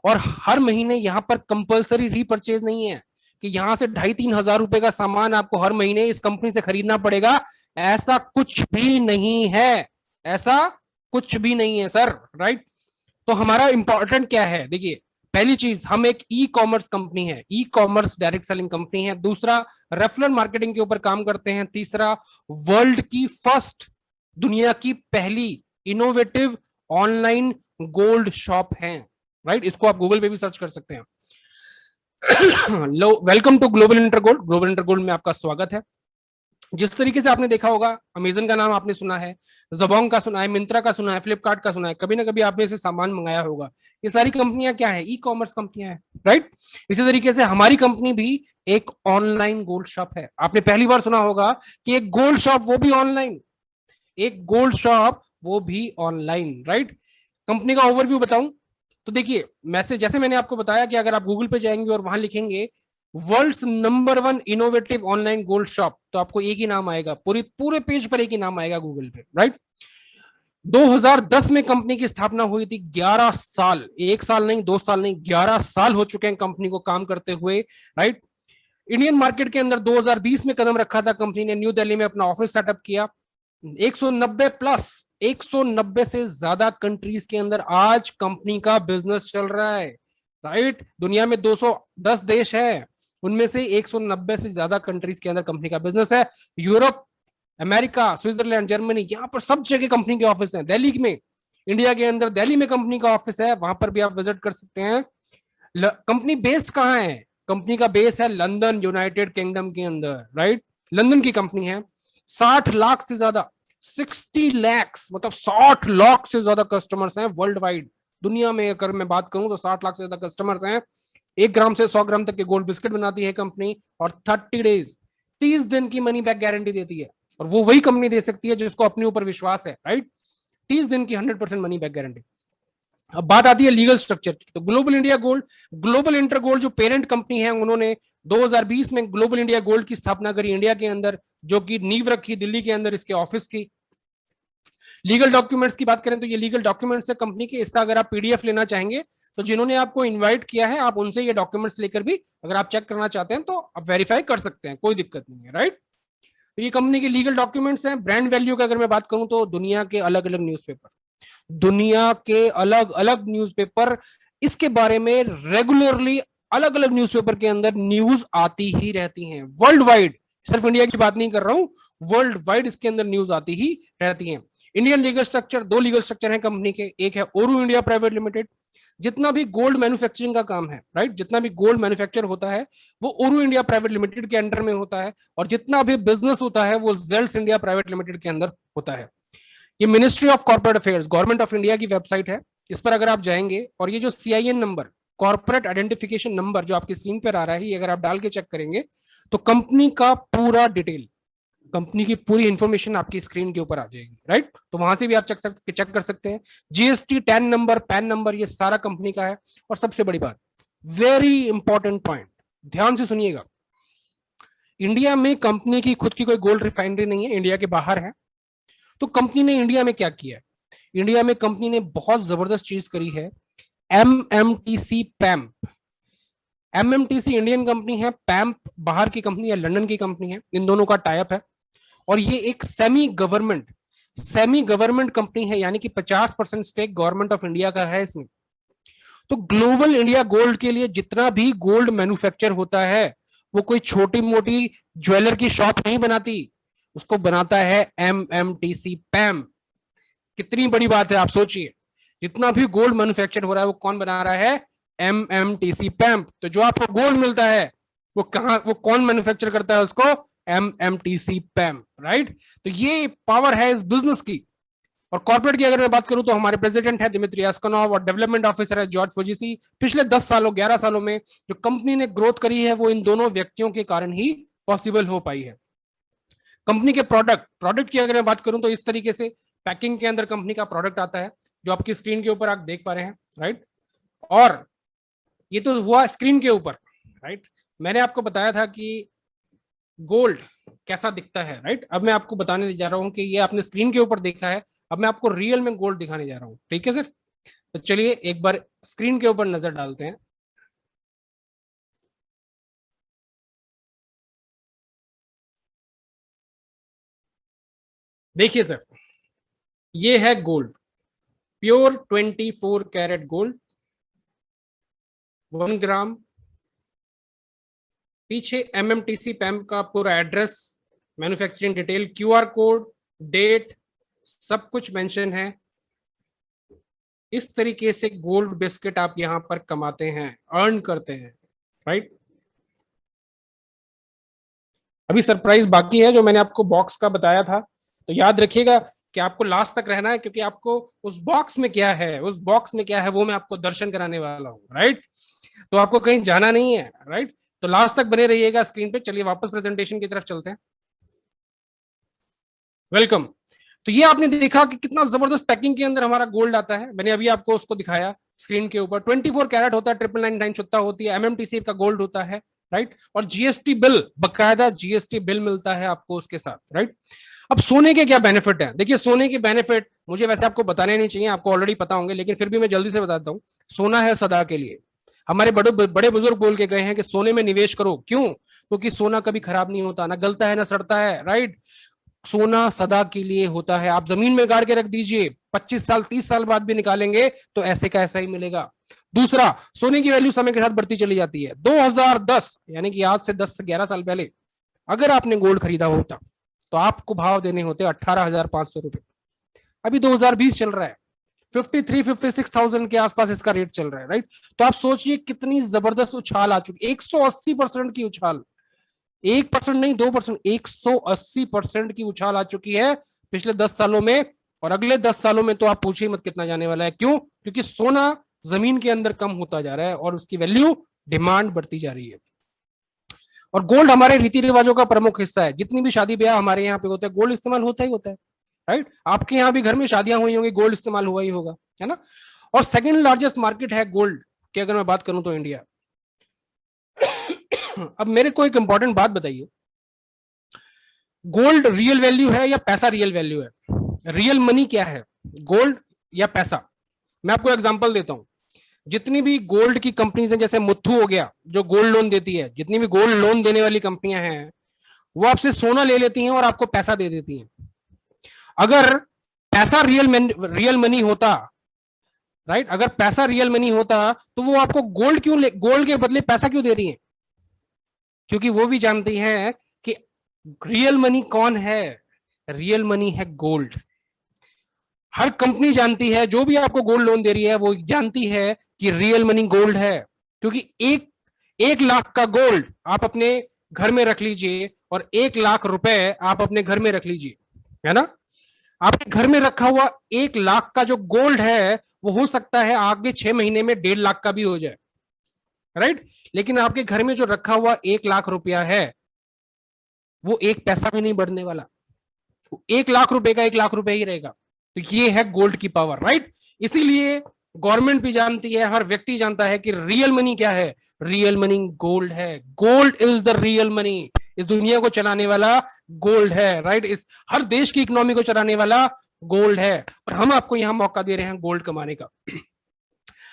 और हर महीने यहाँ पर कंपलसरी रीपरचेज नहीं है कि यहाँ से 2,500-3,000 रुपए का सामान आपको हर महीने इस कंपनी से खरीदना पड़ेगा, ऐसा कुछ भी नहीं है, ऐसा कुछ भी नहीं है सर, राइट। तो हमारा इंपॉर्टेंट क्या है? देखिए, पहली चीज, हम एक ई कॉमर्स कंपनी है, e commerce direct selling company है। दूसरा, रेफरल मार्केटिंग के ऊपर काम करते हैं। तीसरा, वर्ल्ड की फर्स्ट, दुनिया की पहली इनोवेटिव ऑनलाइन गोल्ड शॉप है, राइट। इसको आप गूगल पे भी सर्च कर सकते हैं। Welcome to Global Intergold. Global Intergold में आपका स्वागत है। जिस तरीके से आपने देखा होगा, अमेजन का नाम आपने सुना है, जबोंग का सुना है, मिंत्रा का सुना है, फ्लिपकार्ट का सुना है, कभी ना कभी आपने इसे सामान मंगाया होगा। ये सारी कंपनियां क्या है? ई कॉमर्स कंपनियां हैं, राइट। इसी तरीके से हमारी कंपनी भी एक ऑनलाइन गोल्ड शॉप है। आपने पहली बार सुना होगा कि एक गोल्ड शॉप, वो भी ऑनलाइन, एक गोल्ड शॉप वो भी ऑनलाइन, राइट। कंपनी का ओवरव्यू बताऊं तो देखिए, मैसेज जैसे मैंने आपको बताया कि अगर आप गूगल पे जाएंगे और वहां लिखेंगे world's number 1 innovative online gold shop, तो आपको एक ही नाम आएगा, पूरे पेज पर एक ही नाम आएगा गूगल पे, राइट। 2010 में कंपनी की स्थापना हुई थी। 11 साल, 1 साल नहीं, 2 साल नहीं, 11 साल हो चुके हैं कंपनी को काम करते हुए, राइट। इंडियन मार्केट के अंदर 2020 में कदम रखा था कंपनी ने, न्यू दिल्ली में अपना ऑफिस सेटअप किया। 190 प्लस, 190 से ज्यादा कंट्रीज के अंदर आज कंपनी का बिजनेस चल रहा है, राइट। दुनिया में 210 देश है, उनमें से 190 से ज्यादा कंट्रीज के अंदर कंपनी का बिजनेस है। यूरोप, अमेरिका, स्विट्जरलैंड, जर्मनी, यहाँ पर सब जगह कंपनी के ऑफिस हैं। दिल्ली में, इंडिया के अंदर दिल्ली में कंपनी का ऑफिस है, वहां पर भी आप विजिट कर सकते हैं। कंपनी बेस्ड कहाँ है? कंपनी का बेस है लंदन, यूनाइटेड किंगडम के अंदर, राइट। लंदन की कंपनी है। 60 लाख से ज्यादा, 60 लैक्स मतलब 60 लाख से ज्यादा कस्टमर्स हैं वर्ल्ड वाइड। दुनिया में अगर मैं बात करूं तो 60 लाख से ज्यादा कस्टमर्स हैं। 1 ग्राम से 100 ग्राम तक के गोल्ड बिस्किट बनाती है कंपनी, और 30 डेज, 30 दिन की मनी बैक गारंटी देती है। और वो वही कंपनी दे सकती है जिसको अपने ऊपर विश्वास है, राइट। 30 दिन की 100% मनी बैक गारंटी। अब बात आती है लीगल स्ट्रक्चर की, तो global India gold, global inter gold जो पेरेंट कंपनी है, उन्होंने 2020 में ग्लोबल इंडिया गोल्ड की स्थापना करी इंडिया के अंदर, जो कि नींव रखी दिल्ली के अंदर इसके ऑफिस की। लीगल डॉक्यूमेंट्स की बात करें तो ये लीगल डॉक्यूमेंट्स है कंपनी के। इसका अगर आप पीडीएफ लेना चाहेंगे तो जिन्होंने आपको इनवाइट किया है, आप उनसे ये डॉक्यूमेंट्स लेकर भी अगर आप चेक करना चाहते हैं तो आप वेरीफाई कर सकते हैं, कोई दिक्कत नहीं है, राइट। तो ये कंपनी के लीगल डॉक्यूमेंट्स हैं। ब्रांड वैल्यू का अगर मैं बात करूं तो दुनिया के अलग अलग न्यूज़पेपर, दुनिया के अलग अलग न्यूज़पेपर इसके बारे में रेगुलरली अलग अलग न्यूज़पेपर के अंदर न्यूज आती ही रहती हैं वर्ल्ड वाइड। सिर्फ इंडिया की बात नहीं कर रहा हूं, वर्ल्ड वाइड इसके अंदर न्यूज आती ही रहती हैं। Indian legal structure, 2 legal structure है कंपनी के। एक है ओरू इंडिया प्राइवेट लिमिटेड, जितना भी गोल्ड मैन्युफैक्चरिंग का काम है, राइट, जितना भी गोल्ड मैन्युफैक्चर होता है वो ओरू इंडिया प्राइवेट लिमिटेड के अंडर में होता है, और जितना भी बिजनेस होता है वो जेल्स इंडिया प्राइवेट लिमिटेड के अंदर होता है। ये ministry of corporate affairs, government of India की वेबसाइट है। इस पर अगर आप जाएंगे और ये जो CIN number, corporate identification number जो आपकी स्क्रीन पर आ रहा है, ये अगर आप डाल के चेक करेंगे तो कंपनी का पूरा डिटेल, कंपनी की पूरी इंफॉर्मेशन आपकी स्क्रीन के ऊपर आ जाएगी, राइट। तो वहां से भी आप चेक कर सकते हैं। GST, tan number, pan number, ये सारा कंपनी का है। और सबसे बड़ी बात, वेरी इंपॉर्टेंट पॉइंट, ध्यान से सुनिएगा, इंडिया में कंपनी की खुद की कोई गोल्ड रिफाइनरी नहीं है, इंडिया के बाहर है। तो कंपनी ने इंडिया में क्या किया है? इंडिया में कंपनी ने बहुत जबरदस्त चीज करी है, एमएमटीसी पैम्प। एमएमटीसी इंडियन कंपनी है, पैम्प बाहर की कंपनी है, लंदन की कंपनी है, इन दोनों का टाइप है। और ये एक सेमी गवर्नमेंट कंपनी है, यानी कि 50% स्टेक गवर्नमेंट ऑफ इंडिया का है इसमें। तो ग्लोबल इंडिया गोल्ड के लिए जितना भी गोल्ड मैन्युफैक्चर होता है वो कोई छोटी मोटी ज्वेलर की शॉप नहीं बनाती, उसको बनाता है एमएमटीसी पैम। कितनी बड़ी बात है आप सोचिए, जितना भी गोल्ड मैन्युफैक्चर हो रहा है वो कौन बना रहा है? एमएमटीसी पैम। तो जो आपको गोल्ड मिलता है वो कौन मैन्युफैक्चर करता है उसको? MMTC पैम, right. तो ये पावर है इस बिजनेस की। और कॉर्पोरेट की अगर मैं बात करूं तो हमारे प्रेसिडेंट है दिमित्री एस्कनोव, और डेवलपमेंट ऑफिसर है जॉर्ज फोजिसी। पिछले 10 सालों 11 सालों में जो कंपनी ने ग्रोथ करी है वो इन दोनों व्यक्तियों के कारण ही पॉसिबल हो पाई है। कंपनी के प्रोडक्ट की अगर मैं बात करूं तो इस तरीके से पैकिंग के अंदर कंपनी का प्रोडक्ट आता है, जो आपकी स्क्रीन के ऊपर आप देख पा रहे हैं, राइट। और ये तो हुआ स्क्रीन के ऊपर, राइट। मैंने आपको बताया था कि गोल्ड कैसा दिखता है, राइट। अब मैं आपको बताने जा रहा हूं कि ये आपने स्क्रीन के ऊपर देखा है, अब मैं आपको रियल में गोल्ड दिखाने जा रहा हूं, ठीक है सर। तो चलिए एक बार स्क्रीन के ऊपर नजर डालते हैं। देखिए सर, ये है gold, pure 24 carat gold, 1 gram. पीछे एमएमटीसी पैम का पूरा address, manufacturing detail, QR code, date, सब कुछ मेंशन है। इस तरीके से गोल्ड बिस्किट आप यहां पर कमाते हैं, अर्न करते हैं, राइट। अभी सरप्राइज बाकी है जो मैंने आपको बॉक्स का बताया था, तो याद रखिएगा कि आपको लास्ट तक रहना है, क्योंकि आपको उस बॉक्स में क्या है, वो मैं आपको दर्शन कराने वाला हूँ, राइट। तो आपको कहीं जाना नहीं है, राइट। तो लास्ट तक बने रहिएगा स्क्रीन पे। चलिए वापस प्रेजेंटेशन की तरफ चलते हैं। वेलकम। तो ये आपने देखा कि कितना जबरदस्त पैकिंग के अंदर हमारा गोल्ड आता है। मैंने अभी आपको उसको दिखाया स्क्रीन के ऊपर। 24 कैरेट होता है, 999 शुत्ता होती है, एमएमटीसी का गोल्ड होता है, राइट। और जीएसटी बिल, बकायदा जीएसटी बिल मिलता है आपको उसके साथ, राइट। अब सोने के क्या बेनिफिट है? देखिए सोने के बेनिफिट मुझे वैसे आपको बताने नहीं चाहिए, आपको ऑलरेडी पता होंगे, लेकिन फिर भी मैं जल्दी से बताता हूँ। सोना है सदा के लिए। हमारे बड़े बड़े बुजुर्ग बोल के गए हैं कि सोने में निवेश करो। क्यों? क्योंकि सोना कभी खराब नहीं होता, ना गलता है ना सड़ता है, राइट। सोना सदा के लिए होता है, आप जमीन में गाड़ के रख दीजिए, 25 साल 30 साल बाद भी निकालेंगे तो ऐसे का ऐसा ही मिलेगा। दूसरा, सोने की वैल्यू समय के साथ बढ़ती चली जाती है। 2010 यानी कि आज से 10 से 11 साल पहले अगर आपने गोल्ड खरीदा होता तो आपको भाव देने होते 18,500 रुपए। अभी 2020 चल रहा है, 53-56,000 के आसपास इसका रेट चल रहा है, राइट। तो आप सोचिए कितनी जबरदस्त उछाल आ चुकी, 180% की उछाल, 1% नहीं 2%, 180% की उछाल आ चुकी है पिछले 10 सालों में। और अगले 10 सालों में तो आप पूछिए मत कितना जाने वाला है। क्यों? क्योंकि सोना जमीन के अंदर कम होता जा रहा है और उसकी वैल्यू, डिमांड बढ़ती जा रही है। और गोल्ड हमारे रीति रिवाजों का प्रमुख हिस्सा है। जितनी भी शादी ब्याह हमारे यहाँ पे होता है, गोल्ड इस्तेमाल होता ही होता है, राइट। आपके यहाँ भी घर में शादियां हुई होंगी, गोल्ड इस्तेमाल हुआ ही होगा, है ना। और सेकंड लार्जेस्ट मार्केट है गोल्ड की अगर मैं बात करूं तो इंडिया। अब मेरे को एक इंपॉर्टेंट बात बताइए, गोल्ड रियल वैल्यू है या पैसा रियल वैल्यू है? रियल मनी क्या है, गोल्ड या पैसा? मैं आपको एग्जांपल देता हूं। जितनी भी गोल्ड की कंपनीज हैं, जैसे मुथ्थू हो गया जो गोल्ड लोन देती है, जितनी भी गोल्ड लोन देने वाली कंपनियां हैं वो आपसे सोना ले लेती हैं और आपको पैसा दे देती हैं। अगर पैसा रियल मनी होता, राइट, अगर पैसा रियल मनी होता तो वो आपको गोल्ड के बदले पैसा क्यों दे रही है? क्योंकि वो भी जानती हैं कि रियल मनी कौन है, रियल मनी है गोल्ड। हर कंपनी जानती है, जो भी आपको गोल्ड लोन दे रही है वो जानती है कि रियल मनी गोल्ड है। क्योंकि 1 लाख का गोल्ड आप अपने घर में रख लीजिए और 1 लाख रुपए आप अपने घर में रख लीजिए, है ना। आपके घर में रखा हुआ 1 लाख का जो गोल्ड है वो हो सकता है आगे 6 महीने में 1.5 लाख का भी हो जाए, राइट। लेकिन आपके घर में जो रखा हुआ 1 लाख रुपया है वो एक पैसा भी नहीं बढ़ने वाला, 1 लाख रुपए का 1 लाख रुपए ही रहेगा। तो ये है गोल्ड की पावर, राइट। इसीलिए गवर्नमेंट भी जानती है, हर व्यक्ति जानता है कि रियल मनी क्या है, रियल मनी गोल्ड है। Gold is the real money. इस दुनिया को चलाने वाला गोल्ड है, राइट। इस हर देश की इकोनॉमी को चलाने वाला गोल्ड है और हम आपको यहां मौका दे रहे हैं गोल्ड कमाने का।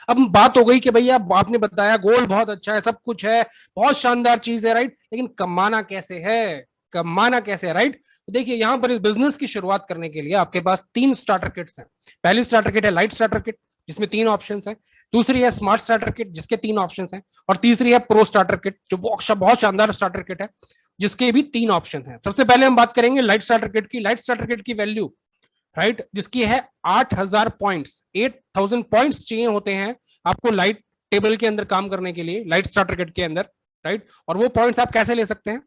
अब बात हो गई कि भैया आपने बताया गोल्ड बहुत अच्छा है, सब कुछ है, बहुत शानदार चीज है, राइट, लेकिन कमाना कैसे है, कमाना कैसे है, राइट। तो देखिए यहां पर इस बिजनेस की शुरुआत करने के लिए आपके पास 3 स्टार्टर किट्स हैं। पहली स्टार्टर किट है लाइट स्टार्टर किट जिसमें 3 ऑप्शंस हैं, दूसरी है स्मार्ट स्टार्टर किट जिसके 3 ऑप्शंस हैं, और तीसरी है प्रो स्टार्टर किट जो बहुत शानदार स्टार्टर किट है जिसके भी 3 ऑप्शन हैं। सबसे पहले हम बात करेंगे लाइट स्टार्टर किट की। लाइट स्टार्टर किट की वैल्यू, राइट, जिसकी है 8,000 पॉइंट्स, 8,000 पॉइंट्स चाहिए होते हैं आपको लाइट टेबल के अंदर काम करने के लिए, लाइट स्टार्टर किट के अंदर, राइट। और वो पॉइंट्स आप कैसे ले सकते हैं?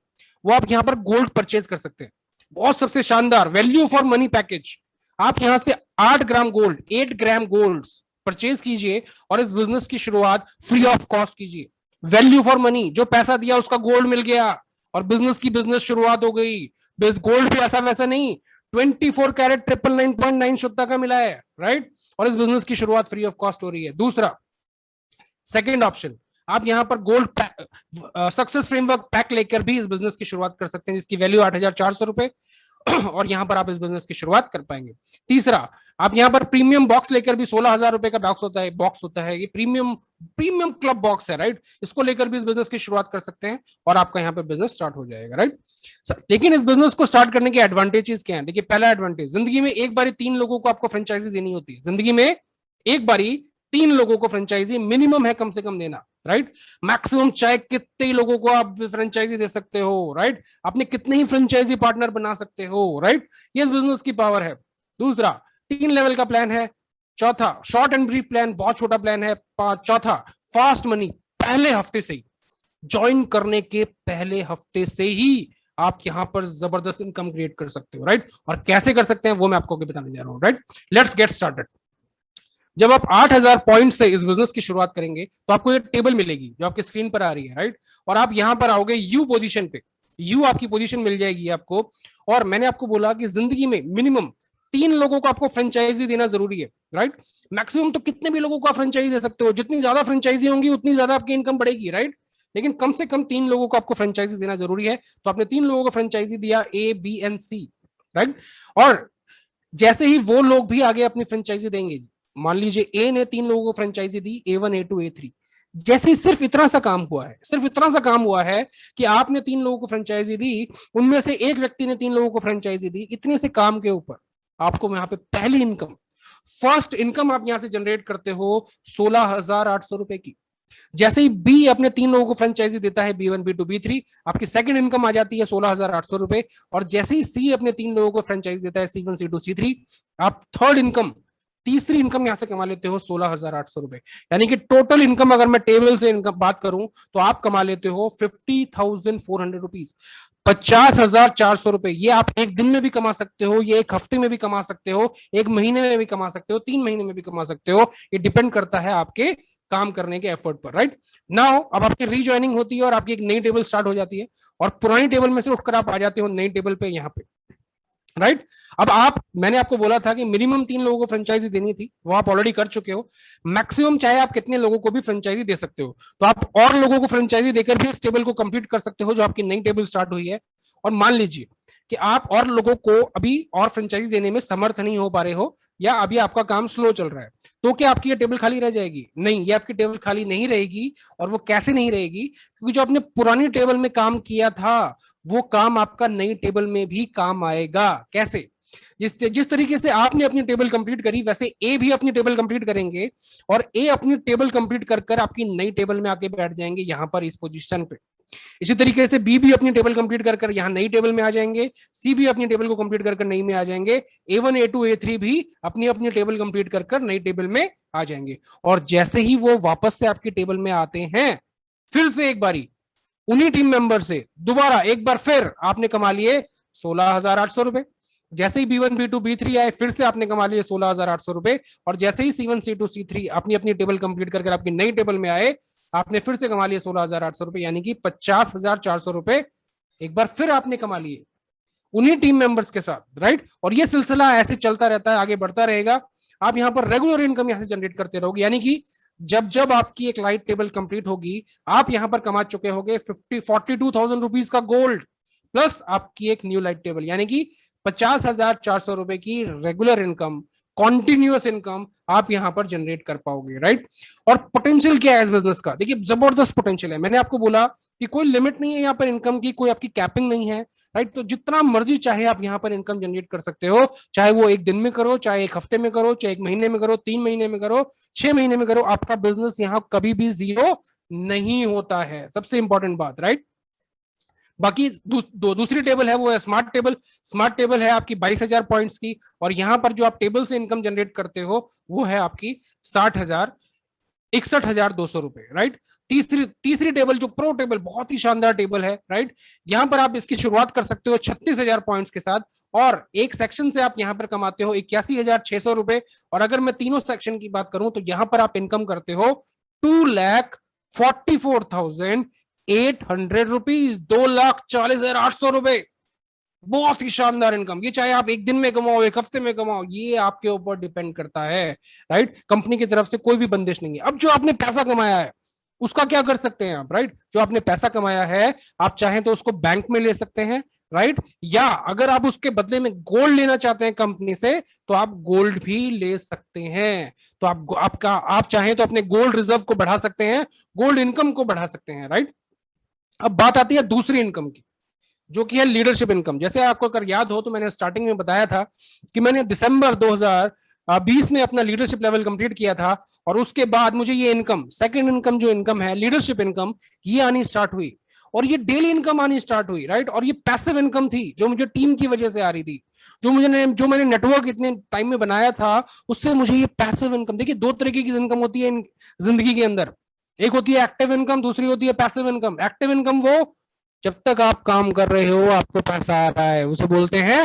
वो आप यहां पर गोल्ड परचेज कर सकते हैं। बहुत सबसे शानदार वैल्यू फॉर मनी पैकेज, आप यहां से 8 gram gold, 8 gram gold purchase कीजिए और इस बिजनेस की शुरुआत फ्री ऑफ कॉस्ट कीजिए। वैल्यू फॉर मनी, जो पैसा दिया उसका गोल्ड मिल गया और बिजनेस शुरुआत हो गई। गोल्ड भी ऐसा वैसा नहीं, 24 कैरेट 999.9 शुद्धता का मिला है, राइट। और इस बिजनेस की शुरुआत फ्री ऑफ कॉस्ट हो रही है। दूसरा, सेकेंड ऑप्शन, आप यहां पर गोल्ड सक्सेस फ्रेमवर्क पैक लेकर भी इस बिजनेस की शुरुआत कर सकते हैं जिसकी वैल्यू 8,400 रुपए और यहां पर आप इस बिजनेस की शुरुआत कर पाएंगे। तीसरा, आप यहां पर प्रीमियम बॉक्स लेकर भी 16,000 रुपए का बॉक्स होता है, ये प्रीमियम क्लब बॉक्स है, राइट। इसको लेकर भी इस बिजनेस की शुरुआत कर सकते हैं और आपका यहां पर बिजनेस स्टार्ट हो जाएगा, राइट। लेकिन इस बिजनेस को स्टार्ट करने के एडवांटेजेस क्या है? देखिए, पहला एडवांटेज, जिंदगी में एक बारी 3 लोगों को आपको फ्रेंचाइजी देनी होती है। जिंदगी में एक बारी 3 लोगों को फ्रेंचाइजी मिनिमम है कम से कम देना, राइट। मैक्सिमम चाहे कितने लोगों को आप फ्रेंचाइजी दे सकते हो, राइट। अपने कितने ही फ्रेंचाइजी पार्टनर बना सकते हो, राइट। ये इस बिजनेस की पावर है। दूसरा, 3 लेवल का प्लान है। चौथा, शॉर्ट एंड ब्रीफ प्लान, बहुत छोटा प्लान है। चौथा, फास्ट मनी, पहले हफ्ते से ही, ज्वाइन करने के पहले हफ्ते से ही आप यहां पर जबरदस्त इनकम क्रिएट कर सकते हो, राइट। और कैसे कर सकते हैं वो मैं आपको बताने जा रहा हूं, राइट। Let's get started. जब आप 8,000 पॉइंट से इस बिजनेस की शुरुआत करेंगे तो आपको एक टेबल मिलेगी जो आपकी स्क्रीन पर आ रही है, राइट। और आप यहां पर आओगे यू पोजीशन पे, यू आपकी पोजीशन मिल जाएगी आपको। और मैंने आपको बोला कि जिंदगी में मिनिमम 3 लोगों को आपको फ्रेंचाइजी देना जरूरी है, राइट। मैक्सिमम तो कितने भी लोगों को आप फ्रेंचाइजी दे सकते हो, जितनी ज्यादा फ्रेंचाइजी होंगी उतनी ज्यादा आपकी इनकम बढ़ेगी, राइट। लेकिन कम से कम 3 लोगों को आपको फ्रेंचाइजी देना जरूरी है। तो आपने 3 लोगों को फ्रेंचाइजी दिया, ए, बी एंड सी, राइट। और जैसे ही वो लोग भी आगे अपनी फ्रेंचाइजी देंगे, मान लीजिए ए ने 3 लोगों को फ्रेंचाइजी दी, A1 A2 A3, जैसे ही सिर्फ इतना सा काम हुआ है, सिर्फ इतना सा काम हुआ है कि आपने 3 लोगों को फ्रेंचाइजी दी, उनमें से एक व्यक्ति ने 3 लोगों को फ्रेंचाइजी दी, इतने से काम के ऊपर आपको यहाँ पे पहली इनकम, फर्स्ट इनकम आप यहां से जनरेट करते हो 16,800 रुपए की। जैसे ही बी अपने 3 लोगों को फ्रेंचाइजी देता है, B1 B2 B3, आपकी सेकंड इनकम आ जाती है 16,800 रुपए। और जैसे ही सी अपने 3 लोगों को फ्रेंचाइजी देता है, C1 C2 C3, आप थर्ड इनकम, तीसरी इनकम यहां से कमा लेते हो 16,800 रुपए। यानी कि टोटल इनकम अगर मैं टेबल से इनकम बात करूं तो आप कमा लेते हो 50,400 रुपीज, 50,400 रुपए। ये आप एक दिन में भी कमा सकते हो, ये एक हफ्ते में भी कमा सकते हो, एक महीने में भी कमा सकते हो, 3 महीने में भी कमा सकते हो। ये डिपेंड करता है आपके काम करने के एफर्ट पर, राइट। नाउ अब आपकी रीजॉइनिंग होती है और आपकी एक नई टेबल स्टार्ट हो जाती है, और पुरानी टेबल में से उठकर आप आ जाते हो नई टेबल पे यहाँ पे, राइट। अब आप, मैंने आपको बोला था कि मिनिमम 3 लोगों को फ्रेंचाइजी देनी थी, वो आप ऑलरेडी कर चुके हो। मैक्सिमम चाहे आप कितने लोगों को भी फ्रेंचाइजी दे सकते हो, तो आप और लोगों को फ्रेंचाइजी देकर भी इस टेबल को कंप्लीट कर सकते हो जो आपकी नई टेबल स्टार्ट हुई है। और मान लीजिए कि आप और लोगों को अभी और फ्रेंचाइजी देने में समर्थ नहीं हो पा रहे हो, या अभी आपका काम स्लो चल रहा है, तो क्या आपकी ये टेबल खाली रह जाएगी? नहीं, ये आपकी टेबल खाली नहीं रहेगी। और वो कैसे नहीं रहेगी? क्योंकि जो आपने पुरानी टेबल में काम किया था, वो काम आपका नई टेबल में भी काम आएगा। कैसे? जिस तरीके से आपने अपनी टेबल कंप्लीट करी, वैसे ए भी अपनी टेबल कंप्लीट करेंगे, और ए अपनी टेबल कंप्लीट कर आपकी नई टेबल में आके बैठ जाएंगे यहां पर इस पोजीशन पे। इसी तरीके से बी भी अपनी टेबल कंप्लीट कर यहाँ नई टेबल में आ जाएंगे, सी भी अपनी टेबल को कंप्लीट कर नई में आ जाएंगे, A1 A2 A3 भी अपनी अपनी टेबल कंप्लीट कर नई टेबल में आ जाएंगे। और जैसे ही वो वापस से आपकी टेबल में आते हैं, फिर से एक बारी उन्हीं टीम मेंबर से दोबारा एक बार फिर आपने कमा लिए 16,800 रुपए। जैसे ही B1 B2 B3 आए, फिर से आपने कमा लिए 16,800 रुपए। और जैसे ही C1 C2 C3 अपनी अपनी टेबल कंप्लीट कर आपकी नई टेबल में आए, आपने फिर से कमा लिए 16,800 रुपए, यानी कि 50,400 रुपए एक बार फिर आपने कमा लिए उन्हीं टीम मेंबर्स के साथ, राइट। और ये सिलसिला ऐसे चलता रहता है, आगे बढ़ता रहेगा। आप यहां पर रेगुलर इनकम यहां से जनरेट करते रहोगे, यानी कि जब जब आपकी एक लाइट टेबल कंप्लीट होगी, आप यहां पर कमा चुके होगे 42,000 रुपीज का गोल्ड, प्लस आपकी एक न्यू लाइट टेबल, यानी कि 50,400 रुपए की रेगुलर इनकम, कॉन्टिन्यूअस इनकम आप यहां पर जनरेट कर पाओगे, राइट। और पोटेंशियल क्या है इस बिजनेस का? देखिए, जबरदस्त पोटेंशियल है। मैंने आपको बोला कि कोई लिमिट नहीं है यहाँ पर इनकम की, कोई आपकी कैपिंग नहीं है, राइट। तो जितना मर्जी चाहे आप यहाँ पर इनकम जनरेट कर सकते हो, चाहे वो एक दिन में करो, चाहे एक हफ्ते में करो, चाहे एक महीने में करो, 3 महीने में करो, 6 महीने में करो, आपका बिजनेस यहाँ कभी भी जीरो नहीं होता है। सबसे इंपॉर्टेंट बात, राइट। बाकी दूसरी टेबल है वो है स्मार्ट टेबल। स्मार्ट टेबल है आपकी 22,000 पॉइंट्स की, और यहां पर जो आप टेबल से इनकम जनरेट करते हो वो है आपकी 61,200 रुपए, राइट। तीसरी टेबल जो प्रो टेबल, बहुत ही शानदार टेबल है, राइट। यहां पर आप इसकी शुरुआत कर सकते हो 36,000 पॉइंट्स के साथ, और एक सेक्शन से आप यहां पर कमाते हो 81,600 रुपए। और अगर मैं तीनों सेक्शन की बात करूं तो यहां पर आप इनकम करते हो 2,44,800 रुपीज, 2,40,800 रुपए। बहुत ही शानदार इनकम। ये चाहे आप एक दिन में कमाओ, एक हफ्ते में कमाओ, ये आपके ऊपर डिपेंड करता है, राइट। कंपनी की तरफ से कोई भी बंदिश नहीं है। अब जो आपने पैसा कमाया है उसका क्या कर सकते हैं आप, राइट। जो आपने पैसा कमाया है, आप चाहें तो उसको बैंक में ले सकते हैं, राइट। या अगर आप उसके बदले में गोल्ड लेना चाहते हैं कंपनी से, तो आप गोल्ड भी ले सकते हैं। तो आप चाहें तो अपने गोल्ड रिजर्व को बढ़ा सकते हैं, गोल्ड इनकम को बढ़ा सकते हैं, राइट। अब बात आती है दूसरी इनकम की, जो कि है लीडरशिप इनकम। जैसे आपको अगर याद हो तो मैंने स्टार्टिंग में बताया था कि मैंने दिसंबर 2020 में अपना लीडरशिप लेवल कंप्लीट किया था, और उसके बाद मुझे ये इनकम, सेकंड इनकम जो इनकम है लीडरशिप इनकम, ये आनी स्टार्ट हुई, और ये डेली इनकम आनी स्टार्ट हुई, राइट। और ये पैसिव इनकम थी जो मुझे टीम की वजह से आ रही थी, जो मैंने नेटवर्क इतने टाइम में बनाया था, उससे मुझे ये पैसिव इनकम। देखिए, दो तरीके की इनकम होती है जिंदगी के अंदर, एक होती है एक्टिव इनकम, दूसरी होती है पैसिव इनकम। एक्टिव इनकम वो जब तक आप काम कर रहे हो आपको पैसा आ रहा है, उसे बोलते हैं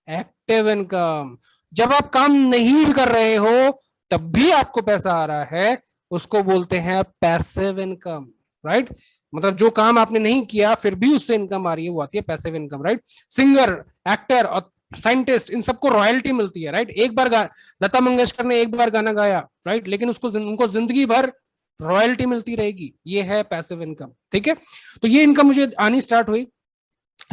एक्टिव इनकम। जब आप काम नहीं कर रहे हो तब भी आपको पैसा आ रहा है, उसको बोलते हैं पैसिव इनकम, राइट। मतलब जो काम आपने नहीं किया फिर भी उससे इनकम आ रही है, वो आती है passive income, right. Singer, actor और साइंटिस्ट, इन सबको रॉयल्टी मिलती है, राइट। एक बार लता मंगेशकर ने एक बार गाना गाया, राइट, लेकिन उनको जिंदगी भर रॉयल्टी मिलती रहेगी। ये है पैसिव इनकम, ठीक है। तो ये इनकम मुझे आनी स्टार्ट हुई।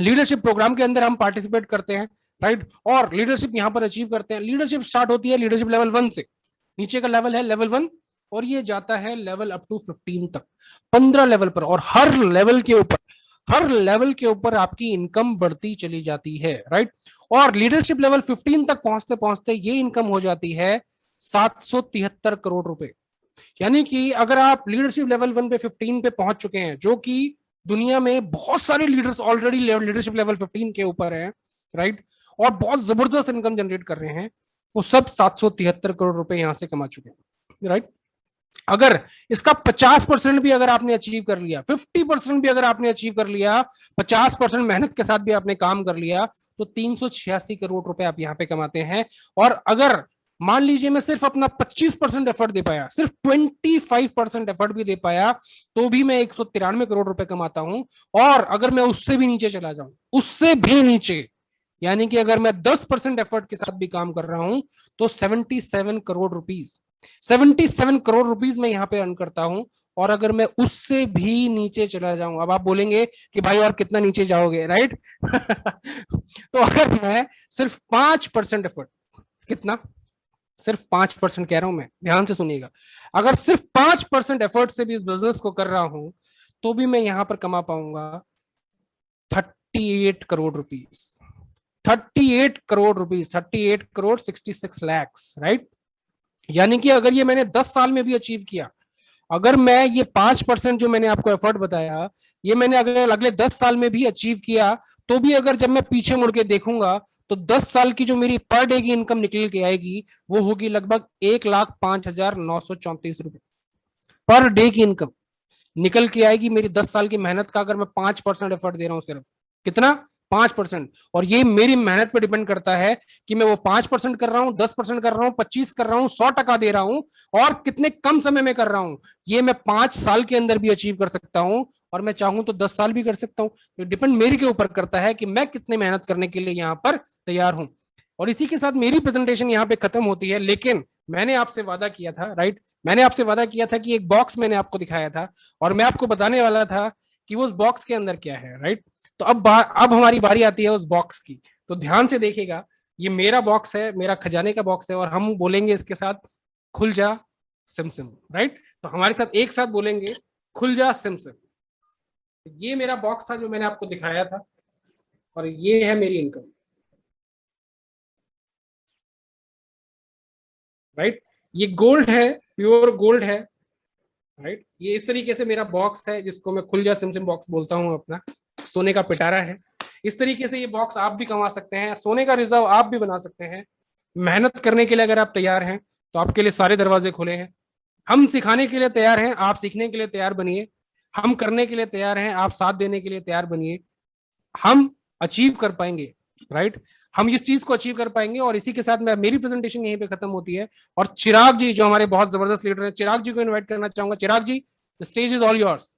लीडरशिप प्रोग्राम के अंदर हम पार्टिसिपेट करते हैं, राइट, और लीडरशिप यहां पर अचीव करते हैं। लीडरशिप स्टार्ट होती है लीडरशिप लेवल 1 से। नीचे का लेवल है लेवल 1, और ये जाता है लेवल अप टू 15 तक, 15 लेवल पर, और हर लेवल के ऊपर आपकी इनकम बढ़ती चली जाती है, राइट। और लीडरशिप लेवल 15 तक पहुंचते पहुंचते ये इनकम हो जाती है 773 करोड़ रुपए। यानी कि अगर आप लीडरशिप लेवल 1 पे 15 पे पहुंच चुके हैं, जो कि दुनिया में बहुत सारे लीडर्स ऑलरेडी लीडरशिप लेवल 15 के ऊपर हैं, राइट, और बहुत जबरदस्त इनकम जनरेट कर रहे हैं, वो सब 773 करोड़ रुपए यहां से कमा चुके हैं, राइट। अगर इसका 50% भी अगर आपने अचीव कर लिया, 50% भी अगर आपने अचीव कर लिया, 50% मेहनत के साथ भी आपने काम कर लिया, तो 386 करोड़ रुपए आप यहां पे कमाते हैं। और अगर मान लीजिए मैं सिर्फ अपना 25% एफर्ट दे पाया, सिर्फ 25% एफर्ट भी दे पाया, तो भी मैं 193 करोड़ रुपए कमाता हूं। और अगर मैं उससे भी नीचे चला जाऊं, उससे भी नीचे, यानी कि अगर मैं 10% एफर्ट के साथ भी काम कर रहा हूं, तो 77 करोड़ रुपीज, 77 करोड़ रुपीज मैं यहाँ पे अर्न करता हूं। और अगर मैं उससे भी नीचे चला जाऊं, अब आप बोलेंगे कि भाई और कितना नीचे जाओगे, राइट। तो अगर मैं सिर्फ 5% एफर्ट, कितना, सिर्फ 5% कह रहा हूं मैं, ध्यान से सुनिएगा, अगर सिर्फ 5% एफर्ट से भी इस बिजनेस को कर रहा हूं, तो भी मैं यहां पर कमा पाऊंगा 38 crore rupees, 38 crore rupees, 38 crore 66 lakhs, right. यानी कि अगर ये मैंने 10 साल में भी अचीव किया, अगर मैं ये 5% जो मैंने आपको एफर्ट बताया, ये मैंने अगर अगले 10 साल में भी अचीव किया, तो भी अगर जब मैं पीछे मुड़ के देखूंगा, तो 10 साल की जो मेरी पर डे की इनकम निकल के आएगी, वो होगी लगभग 1,05,934 रुपए पर डे की इनकम निकल के आएगी मेरी 10 साल की मेहनत का, अगर मैं 5% एफर्ट दे रहा हूं सिर्फ। कितना, 5%। और ये मेरी मेहनत पे डिपेंड करता है कि मैं वो 5% कर रहा हूं, 10% कर रहा हूं, 25 कर रहा हूं, 100% दे रहा हूं, और कितने कम समय में कर रहा हूं। ये मैं 5 साल के अंदर भी अचीव कर सकता हूं, और मैं चाहूं तो 10 साल भी कर सकता हूं। तो डिपेंड मेरे के ऊपर करता है कि मैं कितनी मेहनत करने के लिए यहां पर तैयार हूं। और इसी के साथ मेरी प्रेजेंटेशन यहाँ पे खत्म होती है, लेकिन मैंने आपसे वादा किया था, राइट, मैंने आपसे वादा किया था कि एक बॉक्स मैंने आपको दिखाया था, और मैं आपको बताने वाला था कि वो उस बॉक्स के अंदर क्या है, राइट। तो अब हमारी बारी आती है उस बॉक्स की। तो ध्यान से देखिएगा, ये मेरा बॉक्स है, मेरा खजाने का बॉक्स है, और हम बोलेंगे इसके साथ खुल जा सिम सिम, राइट। तो हमारे साथ एक साथ बोलेंगे खुल जा सिम सिम। ये मेरा बॉक्स था जो मैंने आपको दिखाया था, और ये है मेरी इनकम, राइट। ये गोल्ड है, प्योर गोल्ड है, राइट। ये इस तरीके से मेरा बॉक्स है, जिसको मैं खुल जा सिम सिम बॉक्स बोलता हूँ अपना, सोने का पिटारा है। इस तरीके से ये बॉक्स आप भी कमा सकते हैं, सोने का रिजर्व आप भी बना सकते हैं। मेहनत करने के लिए अगर आप तैयार हैं, तो आपके लिए सारे दरवाजे खुले हैं। हम सिखाने के लिए तैयार हैं, आप सीखने के लिए तैयार बनिए। हम करने के लिए तैयार हैं, आप साथ देने के लिए तैयार बनिए। हम अचीव कर पाएंगे, राइट। हम इस चीज को अचीव कर पाएंगे। और इसी के साथ मैं मेरी प्रेजेंटेशन यहीं पे खत्म होती है। और चिराग जी जो हमारे बहुत जबरदस्त लीडर हैं, चिराग जी को इनवाइट करना चाहूंगा। Chirag ji, the stage is all yours.